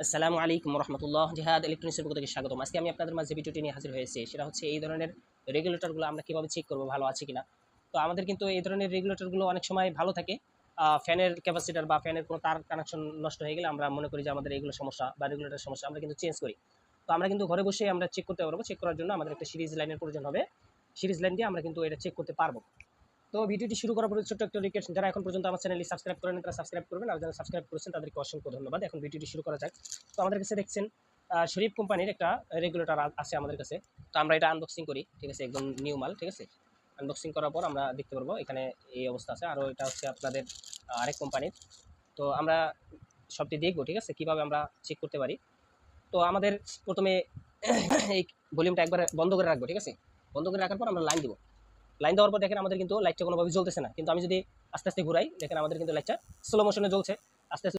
আসসালামু আলাইকুম রহমতুল্লাহ। জিহাদ ইলেকট্রনিক্সের পক্ষ থেকে স্বাগতম। আজকে আমি আপনাদের মাঝে ভিডিওটি নিয়ে হাজির হয়েছি। সেটা হচ্ছে এই ধরনের রেগুলেটরগুলো আমরা কীভাবে চেক করবো ভালো আছে কিনা। তো আমাদের কিন্তু এই ধরনের রেগুলেটরগুলো অনেক সময় ভালো থাকে। ফ্যানের ক্যাপাসিটার বা ফ্যানের কোনো তার কানেকশন নষ্ট হয়ে গেলে আমরা মনে করি যে আমাদের এইগুলো সমস্যা বা রেগুলেটর সমস্যা, আমরা কিন্তু চেঞ্জ করি। তো আমরা কিন্তু ঘরে বসে আমরা চেক করতে পারবো। চেক করার জন্য আমাদের একটা সিরিজ লাইনের প্রয়োজন হবে। সিরিজ লাইন দিয়ে আমরা কিন্তু এটা চেক করতে পারবো। তো ভিডিওটি শুরু করার পরে ছোট্ট একটা রিকোয়েস্ট, যারা এখন পর্যন্ত আমার চ্যানেলটি সাবস্ক্রাইব করেন তারা সাবস্ক্রাইব করবেন, আর যারা সাবস্ক্রাইব করেছেন তাদেরকে অসংখ্য ধন্যবাদ। এখন ভিডিওটি শুরু করা যাক। তো আমাদের কাছে দেখছেন শরীফ কোম্পানির একটা রেগুলেটর আছে আমাদের কাছে। তো আমরা এটা আনবক্সিং করি, ঠিক আছে, একদম নিউ মাল, ঠিক আছে। আনবক্সিং করার পর আমরা দেখতে পারবো এখানে এই অবস্থা আছে। আরও এটা হচ্ছে আপনাদের আরেক কোম্পানির। তো আমরা সবটি দেখবো, ঠিক আছে, কীভাবে আমরা চেক করতে পারি। তো আমাদের প্রথমে এই ভলিউমটা একবার বন্ধ করে রাখবো, ঠিক আছে। বন্ধ করে রাখার পর আমরা লাইন দিব। লাইন দেওয়ার পর দেখেন আমাদের কিন্তু লাইটটা কোনোভাবে জ্বলতেছে না, কিন্তু আমি যদি আস্তে আস্তে ঘুরাই দেখেন আমাদের কিন্তু লাইটটা স্লো মোশনে জ্বলছে। আস্তে আস্তে